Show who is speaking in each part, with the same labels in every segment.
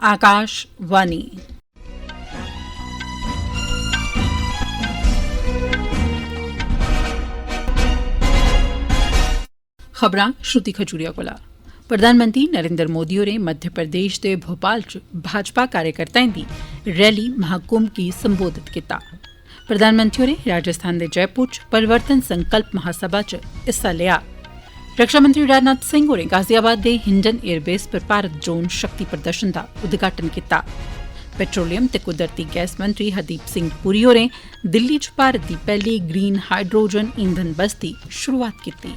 Speaker 1: आकाशवाणी। खबरां श्रुति खजूरिया कोला। प्रधानमंत्री नरेंद्र मोदी होरें मध्य प्रदेश दे भोपाल च भाजपा कार्यकर्ताएं दी रैली महाकुंभ गी संबोधित कीता। प्रधानमंत्री होरें राजस्थान दे जयपुर च परिवर्तन संकल्प महासभा च हिस्सा लिया। रक्षा मंत्री राजनाथ सिंह होरें गाजियाबाद दे हिंडन एयरबेस पर भारत ड्रोन शक्ति प्रदर्शन दा उद्घाटन कीता। पेट्रोलियम ते कुदरती गैस मंत्री हरदीप सिंह पुरी होरें दिल्ली च भारत दी पैहली ग्रीन हाइड्रोजन ईंधन बस दी शुरुआत कीती।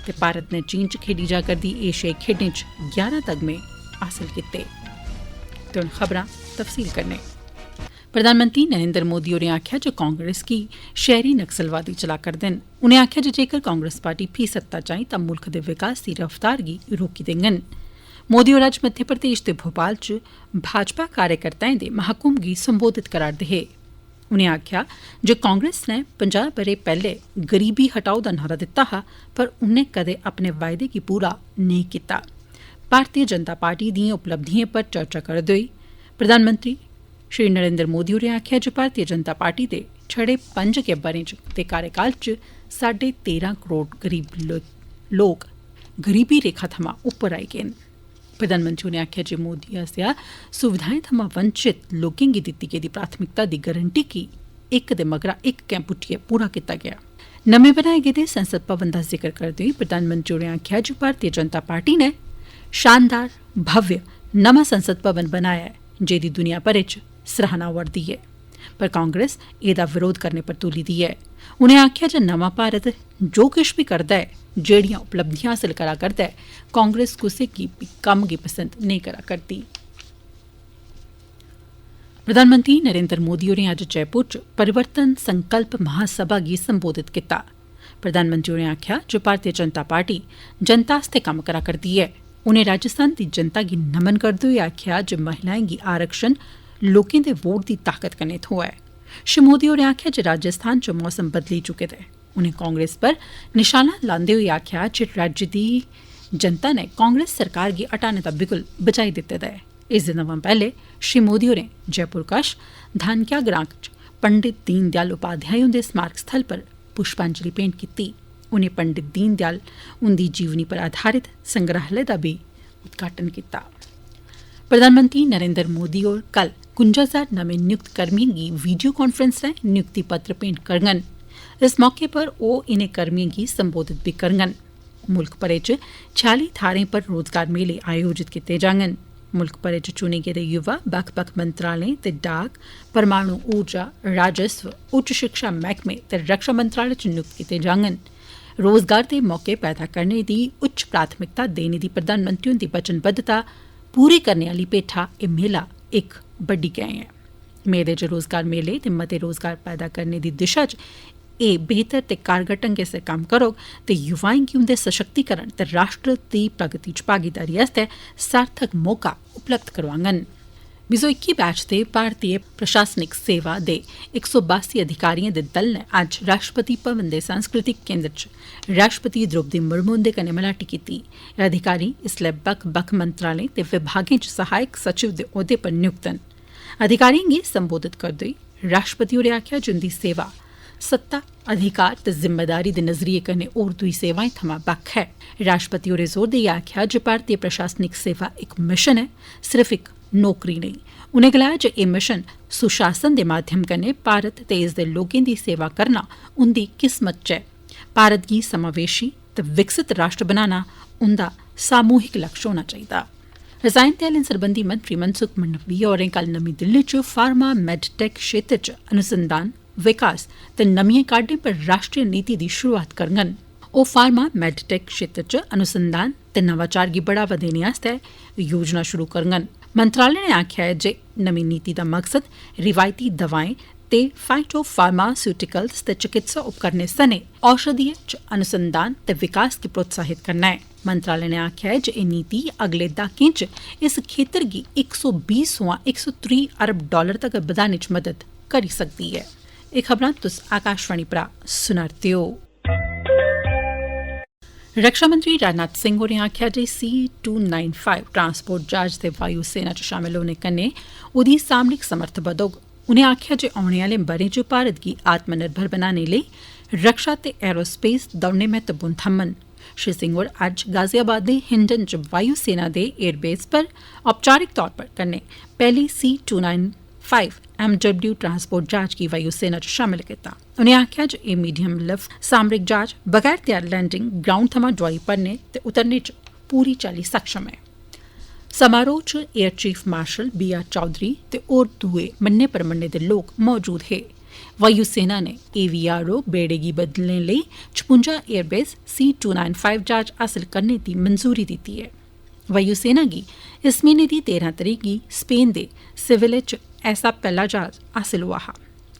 Speaker 1: ते भारत ने चीन च खेडी जा करदी एशियाई खेड्डें च 11 तगमे हासिल कीते। ते हुण खबरां तफसील कन्नै। प्रधानमंत्री नरेंद्र मोदी होरें आखेआ जे कांग्रेस गी शहरी नक्सलवादी चला करदे न। उनें आखेआ जे जेकर कांग्रेस पार्टी फ्ही सत्ता च आई तां मुल्ख दे विकास दी रफ्तार गी रोकी देङन। मोदी होर अज्ज मध्य प्रदेश दे भोपाल च भाजपा कार्यकर्ताएं दे महाकुंभ गी संबोधित करा'रदे हे। उनें आखेआ जे कांग्रेस ने 50 ब'रे पैहले गरीबी हटाओ दा नारा दित्ता हा, पर उन्नै कदें अपने वायदे गी पूरा नेईं कीता। भारतीय जनता पार्टी दिएं उपलब्धिएं पर चर्चा करदे होई प्रधानमंत्री श्री नरेंद्र मोदी होरें आखेआ जे भारतीय जनता पार्टी दे छड़े 5 गै ब'रें दे कार्यकाल च 13.5 करोड़ गरीब लोक गरीबी रेखा थमां उप्पर आई गे न। प्रधानमंत्री होरें आखेआ जे मोदी आसेआ सुविधाएं थमां वंचित लोकें गी दित्ती गेदी प्राथमिकता दी गारंटी गी इक दे मगरा इक गैं पुट्टियै पूरा कीता गेआ। नमें बनाए गेदे संसद भवन दा जिक्र करदे होई प्रधानमंत्री होरें आखेआ जे भारतीय जनता पार्टी ने शानदार भव्य नमां संसद भवन बनाया ऐ, जेदी दुनिया भरै च सराहना होआ'रदी ऐ, पर कांग्रेस एह्दा विरोध करने पर तुली दी ऐ। उनें आखेआ जे नमां भारत जो किश बी करदा ऐ, जेड़ियां उपलब्धियां हासल करा करदा ऐ, कांग्रेस कुसै गी कम्म गी पसंद नेईं करा करदी। प्रधानमंत्री नरेंद्र मोदी होरें अज्ज जयपुर च परिवर्तन संकल्प महासभा गी संबोधित कीता। प्रधानमंत्री होरें आखेआ जे भारतीय जनता पार्टी जनता आस्तै कम्म करा करदी ऐ। उनें राजस्थान दी जनता गी नमन करदे होई आखेआ जे महिलाएं गी आरक्षण लोकें दे वोट दी ताकत कन्नै थ्होआ ऐ। श्री मोदी होरें आखेआ जे राजस्थान च मौसम बदली चुके दा ऐ। उनें कांग्रेस पर निशाना लांदे होई आखेआ जे राज्य दी जनता ने कांग्रेस सरकार गी हटाने दा बिगुल बजाई दित्ते दा ऐ। इस दिन थमां पैहले श्री मोदी होरें जयपुर कश धानक्या ग्रां च पंडित दीन दयाल उपाध्याय हुंदे स्मारक स्थल पर पुष्पांजलि भेंट कीती। उनें पंडित दीन दयाल हुंदी जीवनी पर आधारित संग्रहालय दा बी उद्घाटन कीता। प्रधानमंत्री नरेंद्र मोदी होर कल 51,000 नमें नियुक्त कर्मियें गी वीडियो कांफ्रेंस राएं नियुक्ति पत्र भेंट करङन। इस मौके पर ओह् इनें कर्मियें गी संबोधित बी करङन। मुल्ख भरै च 46 थाह्रें पर रोजगार मेले आयोजित कीते जाङन। मुल्ख भरै च चुने गेदे युवा बक्ख बक्ख मंत्रालयें ते डाक, परमाणु ऊर्जा, राजस्व, उच्च शिक्षा मैह्कमे ते रक्षा मंत्रालय च नियुक्त कीते जाङन। रोजगार दे मौके पैदा करने दी उच्च प्राथमिकता देने दी प्रधानमंत्री हुंदी वचनबद्धता पूरी करने आह्ली पेठा एह् मेला इक बड्डी गैं ऐ। मेले च रोजगार मेले ते मते रोजगार पैदा करने दी दिशा च एह् बेहतर ते कारगर ढंगै सिर कम्म करोग ते युवाएं गी उंदे सशक्तिकरण ते राष्ट्र दी प्रगति च भागीदारी आस्तै सार्थक मौका उपलब्ध करोआङन। 2021 बैच दे भारतीय प्रशासनिक सेवा दे 182 अधिकारिएं दे दल ने अज्ज राष्ट्रपति भवन दे सांस्कृतिक केन्द्र च राष्ट्रपति द्रौपदी मुर्मू हुंदे कन्नै मलाटी कीती। अधिकारी इसलै बक्ख बक्ख मंत्रालयें ते विभागें च सहायक सचिव दे औह्दे पर नियुक्त न। अधिकारिएं गी संबोधित करदे होई राष्ट्रपति होरें आखेआ जे उंदी सेवा सत्ता, अधिकार ते जिम्मेदारी दे नजरिये कन्नै होर दुई सेवाएं थमां बक्ख ऐ। राष्ट्रपति होरें जोर देइयै आखेआ जे भारतीय प्रशासनिक सेवा इक मिशन ऐ, सिर्फ इक नौकरी नेईं। उनें गलाया जे एह् मिशन सुशासन दे माध्यम कन्नै भारत ते इसदे लोकें दी सेवा करना उंदी किस्मत च ऐ। भारत गी समावेशी ते विकसित राष्ट्र बनाना उंदा सामूहिक लक्ष्य होना चाहिदा। रसायन ते हैलें सरबंधी मंत्री मनसुख मंडाविया होरें कल नमीं दिल्ली च फार्मा मेडटेक क्षेत्र च अनुसंधान, विकास ते नमियें काह्डें पर राष्ट्रीय नीति दी शुरुआत करङन। ओह् फार्मा मेडटेक क्षेत्र च अनुसंधान ते नवाचार गी बढ़ावा देने आस्तै योजना शुरू करङन। मंत्रालय ने आखेआ ऐ जे नमीं नीति दा मकसद रिवायती दवाएं ते फाइटो फार्मास्यूटिकल्स ते चिकित्सा उपकरणें सने औषधीय च अनुसंधान ते विकास गी प्रोत्साहित करना ऐ। मंत्रालय ने आखेआ ऐ जे एह् नीति अगले दहाकें च इस खेतर गी 120 सोयां 130 अरब डालर तगर बधाने च मदद करी सकदी ऐ। एह् खबरां तुस आकाशवाणी परा सुना'रदे ओ। रक्षा मंत्री राजनाथ सिंह होरें आखेआ जे C-295 ट्रांसपोर्ट जहाज दे वायु सेना च शामल होने कन्नै ओह्दी सामरिक समर्थ बधोग। उनें आखेआ जे औने आह्ले ब'रें च भारत गी आत्मनिर्भर बनाने लेई रक्षा ते एरोस्पेस दौनें महत्वपूर्ण थम्मन। श्री सिंह होर अज्ज गाजियाबाद दे हिंडन च वायु सेना दे एयरबेस पर औपचारिक तौर पर कन्नै पैह्ली C-295 MW ट्रांसपोर्ट जहाज गी वायु सेना च शामल कीता। उनें आखेआ जे एह् मीडियम लिफ्ट सामरिक जहाज बगैर तैयार लैंडिंग ग्राउंड थमां डोआरी भरने ते उतरने च पूरी चाल्ली सक्षम ऐ। समारोह च air chief marshal B.R. Chaudhary ते होर दुए मन्ने परमन्ने दे लोक मौजूद हे। वायु सेना ने AVRO बेड़े गी बदलने लेई 56 एयरबेस C-295 जहाज हासल करने दी मंजूरी दित्ती ऐ। वायु सेना गी इस म्हीने दी 13 तरीक गी स्पेन दे सिविले च ऐसा पैह्ला जहाज हासल होआ हा।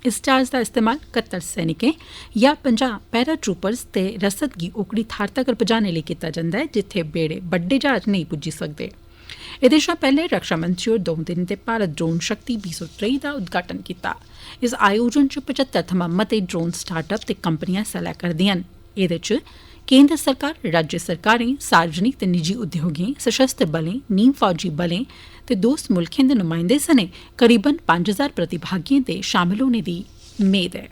Speaker 1: इस जहाज दा इस्तेमाल 71 सैनिकें या 50 पैरा ट्रूपर्स ते रसद गी ओकड़ी थाह्र तगर पजाने लेई कीता जंदा ऐ जित्थै बेड़े बड्डे जहाज नेईं पुज्जी सकदे। एह्दे शा पैह्ले रक्षा मंत्री होर 2 दिन दे भारत ड्रोन शक्ति 2023 दा उद्घाटन कीता। इस आयोजन च 75 थमां मते ड्रोन स्टार्टअप ते कंपनियां हिस्सा लै करदियां न। एह्दे च केंद्र सरकार, राज्य सरकारें, सार्वजनिक ते निजी उद्योगें, सशस्त्र बलें, नीम फौजी बलें ते दोस्त मुल्खें दे नुमाइंदें सने करीबन 5000 प्रतिभागिएं दे शामल होने दी मेद ऐ।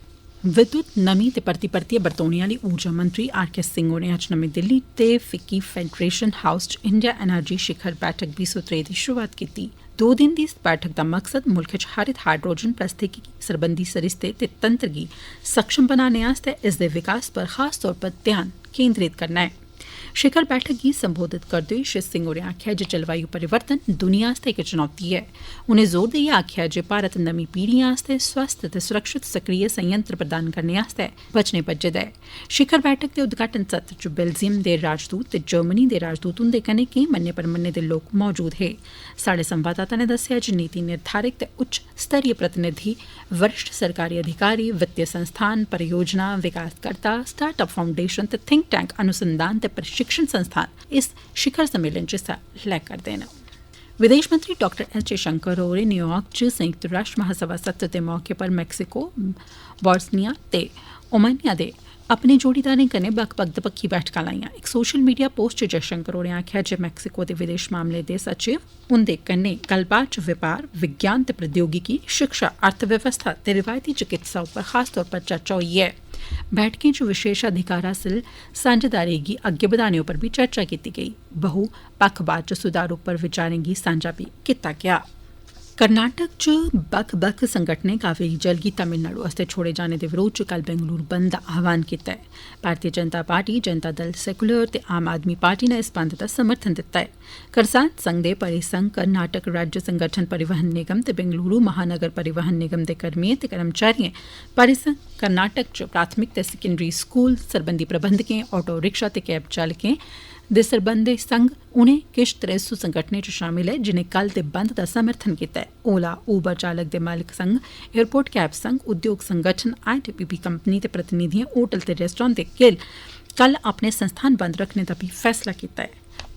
Speaker 1: विद्युत, नमीं ते परतियै बरतोने आह्ली ऊर्जा मंत्री R.K. सिंह होरें अज्ज नमीं दिल्ली ते फिक्की फेडरेशन हाउस च इंडिया एनर्जी शिखर बैठक 2023 दी शुरुआत कीती। 2 दिन दी इस बैठक दा मकसद मुल्खै च हरित हाइड्रोजन पारिस्थितिकी सरबंधी सरिस्ते ते तंत्र गी सक्षम बनाने आस्तै इसदे विकास पर खास तौर पर ध्यान केंद्रित करना ऐ। शिखर बैठक गी संबोधित करदे होई श्री सिंह होरें आखेआ जे जलवायु परिवर्तन दुनिया आस्तै इक चुनौती ऐ। उनें जोर देइयै आखेआ जे भारत नमीं पीढ़िएं आस्तै स्वस्थ ते सुरक्षित सक्रिय संयंत्र प्रदान करने आस्तै बचने बज्झे दा ऐ। शिखर बैठक दे उद्घाटन सत्र च बेल्जियम दे राजदूत ते जर्मनी दे राजदूत हुंदे कन्नै केईं मन्ने परमन्ने दे लोक मौजूद हे। साढ़े संवाददाता ने दस्सेआ जे नीति निर्धारक ते उच्च स्तरीय प्रतिनिधि, वरिष्ठ सरकारी अधिकारी, वित्तीय संस्थान, परियोजना विकासकर्ता, स्टार्टअप फाउंडेशन ते थिंक टैंक अनुसंधान ते प्रशिक्षण संस्थान इस शिखर सम्मेलन च हिस्सा लै करदे न। विदेश मंत्री डॉक्टर एस जयशंकर होरें न्यूयार्क च संयुक्त राष्ट्र महासभा सत्र दे मौके पर मैक्सिको, बोस्निया ते ओमानिया दे अपने जोड़ीदारें कन्नै बक्ख-बक्ख दपक्खी बैठकां लाइयां। इक सोशल मीडिया पोस्ट च जयशंकर होरें आखेआ जे मैक्सिको दे विदेश मामले दे सचिव हुंदे कन्नै गल्लबात च व्यापार, विज्ञान ते प्रौद्योगिकी, शिक्षा, अर्थव्यवस्था ते रिवायती चिकित्सा उप्पर खास तौर पर चर्चा होई ऐ। बैठकें च विशेष अधिकार हासल सांझेदारी गी अग्गे बधाने उप्पर बी चर्चा कीती गेई। बहु पक्खवाद च सुधार उप्पर विचारें गी सांझा बी कीता गेआ। कर्नाटक च बक्ख-बक्ख संगठनें कावेरी जल गी तमिलनाडु आस्तै छोड़े जाने दे विरोध च कल बेंगलुरु बंद दा आह्वान कीता ऐ। भारतीय जनता पार्टी, जनता दल सैकुलर ते आम आदमी पार्टी ने इस बंद दा समर्थन दित्ता ऐ। करसान संघ दे परिसंघ, कर्नाटक राज्य संगठन परिवहन निगम ते बेंगलुरु महानगर परिवहन निगम दे कर्मिएं ते कर्मचारिएं परिसंघ कर्नाटक च प्राथमिक ते सैकेंडरी स्कूल सरबंधी प्रबंधकें, ऑटो रिक्शा ते कैब चालकें दे सरबंधी संघ उनें किश 300 संगठनें च शामिल ऐ जिनें कल दे बंद दा समर्थन कीता ऐ। ओला, उबर चालक दे मालिक संघ, एयरपोर्ट कैब संघ, उद्योग संगठन, ITBP कंपनी ते प्रतिनिधिएं होटल ते रेस्टोरेंट दे गिल कल अपने संस्थान बंद रखने दा बी फैसला कीता ऐ।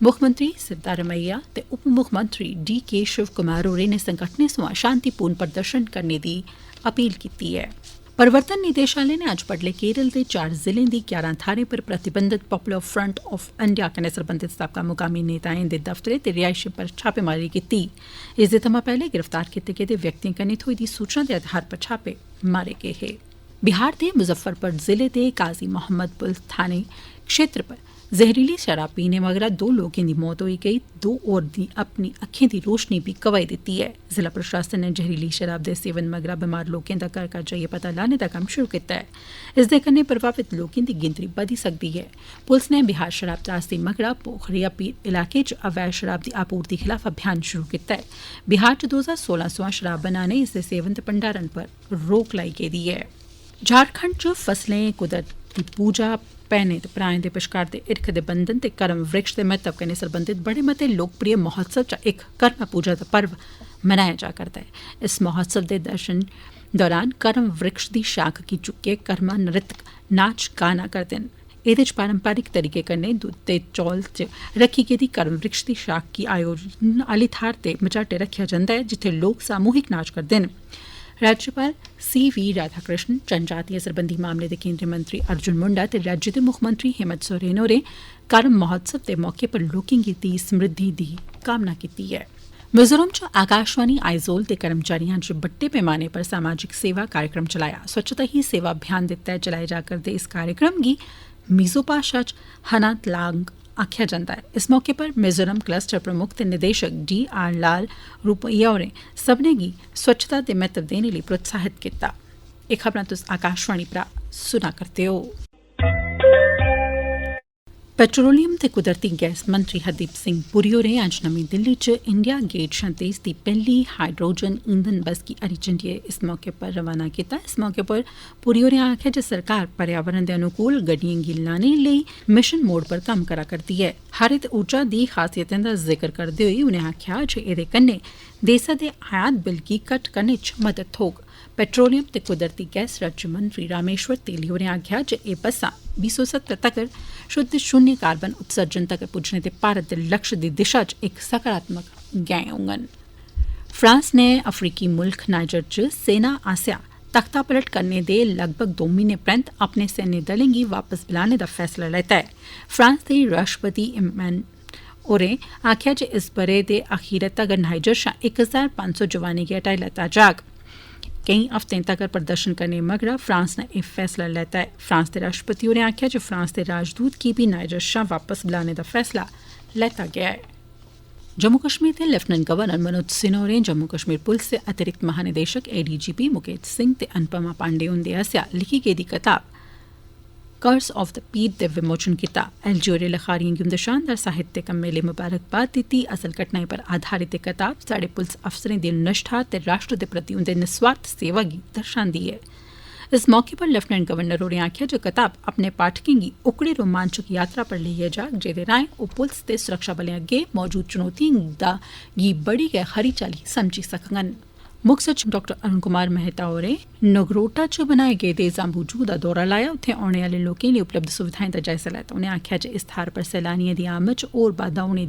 Speaker 1: मुक्खमंत्री सिद्धारमैया ते उप मुक्खमंत्री D.K. शिव कुमार होरें ने संगठनें सोयां शांतिपूर्ण प्रदर्शन करने दी अपील कीती ऐ। प्रवर्तन निदेशालय ने अज्ज बड्डलै केरल दे 4 जिलें दी 11 थाह्रें पर प्रतिबंधित पॉपुलर फ्रंट ऑफ इंडिया कन्नै सरबंधित साबका मुकामी नेताएं दे दफ्तरें ते रिहायशें पर छापेमारी कीती। इसदे थमां पैह्ले गिरफ्तार कीते गेदे व्यक्तिएं कन्नै थ्होई दी सूचना दे आधार पर छापे मारे गे हे। बिहार दे मुजफ्फरपुर जिले दे काजी मोहम्मद पुल थाने क्षेत्र पर जहरीली शराब पीने मगरा 2 लोकें दी मौत होई गेई। 2 होर दी अपनी अक्खें दी रोशनी भी गवाई दित्ती ऐ। जिला प्रशासन ने जहरीली शराब दे सेवन मगरा बमार लोकें दा घर घर जाइयै पता लाने दा कम्म शुरू कीता ऐ। इसदे कन्नै प्रभावित लोकें दी गिनतरी बधी सकदी ऐ। पुलस ने बिहार शराब त्रासदी मगरा पोखरिया पीर इलाके च अवैध शराब दी आपूर्ति खिलाफ अभियान शुरू कीता ऐ। बिहार च 2016 सोयां शराब बनाने, इसदे सेवन ते भंडारण पर रोक लाई गेदी ऐ। झारखंड च फसलें, कुदरती पूजा, भैनें ते भ्राएं दे बश्कार दे हिरख दे बंधन ते कर्म वृक्ष दे महत्व कन्नै सरबंधित बड़े मते लोकप्रिय महोत्सव चा इक कर्म पूजा दा पर्व मनाया जा करदा ऐ। इस महोत्सव दे दौरान कर्म वृक्ष दी शाख गी चुक्कियै कर्मा नृतक नाच गाना करदे न। एह्दे च पारंपरिक तरीके कन्नै दुद्ध ते चौल च रखी गेदी कर्म वृक्ष दी शाख गी आयोजन आह्ली थाह्र ते मझाटे रखेआ जंदा ऐ जित्थै लोक सामूहिक नाच करदे न। राज्यपाल CV राधाकृष्णन, जनजातीय सरबंधी मामले दे केंद्रीय मंत्री अर्जुन मुंडा ते राज्य दे मुक्खमंत्री हेमंत सोरेन होरें करम महोत्सव दे मौके पर लोकें गी समृद्धि दी कामना कीती ऐ। मिजोरम च आकाशवाणी आइजोल दे कर्मचारियां च बड्डे पैमाने पर सामाजिक सेवा कार्यक्रम चलाया। स्वच्छता ही सेवा अभियान दे तैह्त चलाए जा करदे इस कार्यक्रम गी मीजो भाषा च हनात लांग आखेआ जंदा ऐ। इस मौके पर मिजोरम क्लस्टर प्रमुख ते निदेशक DR लाल रूपैया होरें सब्भनें गी स्वच्छता दे महत्व देने लेई प्रोत्साहित कीता। एह् खबरां तुस आकाशवाणी परा सुना करदे हो। पेट्रोलियम ते कुदरती गैस मंत्री हरदीप सिंह पुरी होरें अज्ज नमीं दिल्ली च इंडिया गेट शा देस दी पैह्ली हाइड्रोजन ईंधन बस गी हरी झंडी इस मौके पर रवाना कीता। इस मौके पर पुरी होरें आखेआ जे सरकार पर्यावरण दे अनुकूल गड्डिएं गी लाने लेई मिशन मोड पर कम्म करा करदी ऐ। हरित ऊर्जा दी खासियतें दा जिक्र करदे होई उनें आखेआ जे एह्दे कन्नै देसै दे आयात बिल गी घट्ट करने च मदद थ्होग। पेट्रोलियम ते कुदरती गैस राज्य मंत्री रामेश्वर तेली होरें आखेआ जे एह् बस्सां 2070 तगर शुद्ध शून्य कार्बन उत्सर्जन तगर पुज्जने दे भारत दे लक्ष्य दी दिशा च इक सकारात्मक गैं होङन। फ्रांस ने अफ्रीकी मुल्ख नाइजर च सेना आसेआ तख्ता पलट करने दे लगभग 2 म्हीने परैंत अपने सैन्य दलें गी वापस बुलाने दा फैसला लैता ऐ। फ्रांस दे राष्ट्रपति इमैनुअल होरें आखेआ जे इस ब'रे दे अखीरै तगर नाइजर शा 1500 जवानें गी हटाई लैता जाग। केईं हफ्तें तगर प्रदर्शन करने मगरा फ्रांस नै एह् फैसला लैता ऐ। फ्रांस दे राष्ट्रपति होरें आखेआ जे फ्रांस दे राजदूत गी बी नाइजर शा वापस बुलाने दा फैसला लैता गेआ ऐ। जम्मू कश्मीर दे लेफ्टिनेंट गवर्नर मनोज सिन्हा होरें जम्मू कश्मीर पुलस दे अतिरिक्त महानिदेशक ADGP मुकेश सिंह ते अनुपमा पांडे हुंदे आसेआ लिखी गेदी कताब कर्स ऑफ द पीर दे विमोचन कीता। LG होरें लखारियें गी उंदे शानदार साहित्य कम्मै लेई मुबारकबाद दित्ती। असल घटनाएं पर आधारित एह् कताब साढ़े पुलस अफसरें दी निष्ठा ते राष्ट्र दे प्रति उंदे निस्वार्थ सेवा गी दर्शांदी ऐ। इस मौके पर लेफ्टिनेंट गवर्नर होरें आखेआ जे कताब अपने पाठकें गी ओकड़ी रोमांचक यात्रा पर लेइयै जाग जेह्दे राएं ओह् पुलस ते सुरक्षा बलें अग्गें मौजूद चुनौतियें गी बड़ी गै खरी चाल्ली समझी सकङन। मुक्ख सचिव डॉ अरुण कुमार मेहता होरें नगरोटा च बनाए गेदे जाम्बू दा दौरा लाया। उत्थें औने आह्ले लोकें लेई उपलब्ध सुविधाएं दा जायजा लैता। उनें आखेआ जे इस थाह्र पर सैलानियें दी आमद च होर बाद्दा होने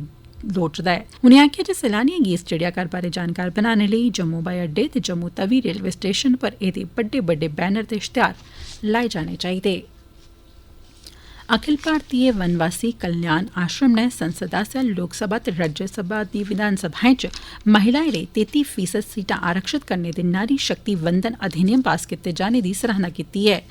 Speaker 1: लोड़चदा ऐ। उनें आखेआ जे सैलानियें गी इस चिड़ियाघर बारै जानकार बनाने लेई जम्मू ब्हाई अड्डे ते जम्मू तवी रेलवे स्टेशन पर एह्दे बड्डे बड्डे बैनर ते इश्तेहार लाए जाने चाहिदे। अखिल भारतीय वनवासी कल्याण आश्रम ने संसद आसेआ लोकसभा ते राज्यसभा दी विधानसभाएं च महिलाएं लेई 33% सीटां आरक्षित करने दे नारी शक्ति वंदन अधिनियम पास कीते जाने दी सराहना कीती ऐ।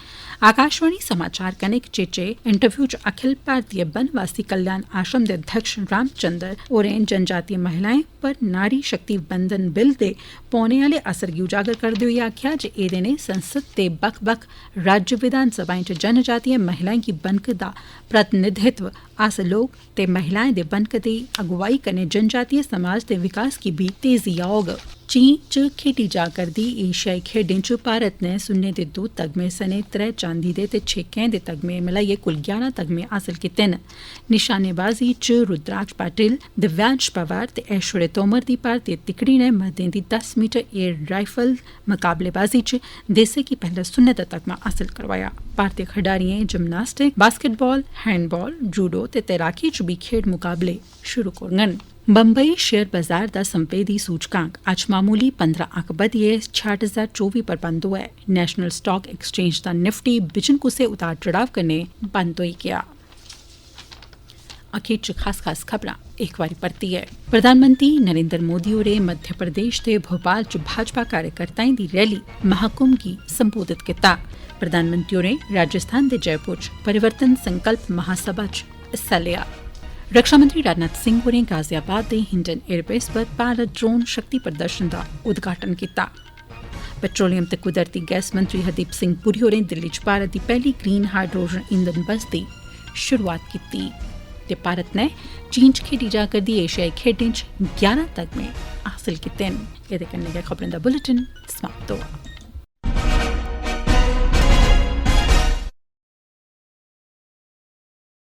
Speaker 1: आकाशवाणी समाचार कन्नै इक चेचे इंटरव्यू च अखिल भारतीय वनवासी कल्याण आश्रम दे अध्यक्ष रामचंद्र होरें जनजातीय महिलाएं पर नारी शक्ति वंदन बिल दे पौने आह्ले असर गी उजागर करदे होई आखेआ जे एह्दे ने संसद ते बक्ख बक्ख राज्य विधानसभाएं च जनजातीय महिलाएं गी बनक दा प्रतिनिधित्व हासल होग ते महिलाएं दे बनक दी अगुवाई कन्नै जनजातीय समाज दे विकास गी बी तेजी औग। चीन च खेडी जा करदी एशियाई खेड्डें च भारत ने सुन्ने दे 2 तगमे सने 3 चांदी दे ते 6 कैंह दे तगमे मिलाइयै कुल 11 तगमे हासल कीते न। निशानेबाजी च रुद्राक्ष पाटिल, दिव्यांश पवार ते ऐश्वर्य तोमर दी भारतीय तिकड़ी ने मर्दें दी 10 मीटर एयर राइफल मुकाबलेबाजी च देसै गी पैह्ला सुन्ने दा तगमा हासल करवाया। भारतीय खडारियें जिमनास्टिक, बास्केटबॉल, हैंडबॉल, जूडो ते तैराकी च बी खेड मुकाबले शुरू करङन। बंबई शेयर बाजार दा संवेदी सूचकांक अज्ज मामूली 15 अंक बधियै 66,024 पर बंद होआ ऐ। नेशनल स्टॉक एक्सचेंज दा निफ्टी बिजन कुसै उतार चढ़ाव कन्नै बंद होई गेआ। अखीर च खास खबरां इक बारी परतियै। प्रधानमंत्री नरेंद्र मोदी होरें मध्य प्रदेश दे भोपाल च भाजपा कार्यकर्ताएं दी रैली महाकुंभ गी संबोधित कीता। प्रधानमंत्री होरें राजस्थान दे जयपुर च परिवर्तन संकल्प महासभा च हिस्सा लेआ। रक्षा मंत्री राजनाथ सिंह होरें गाजियाबाद दे हिंडन एयरबेस पर भारत ड्रोन शक्ति प्रदर्शन दा उद्घाटन कीता। पेट्रोलियम ते कुदरती गैस मंत्री हरदीप सिंह पुरी होरें दिल्ली च भारत दी पैह्ली ग्रीन हाइड्रोजन ईंधन बस दी शुरुआत कीती। ते भारत ने चीन च खेडी जा करदी एशियाई खेड्डें च 11 तगमे हासल कीते न। एह्दे कन्नै गै खबरें दा बुलेटिन समाप्त होआ।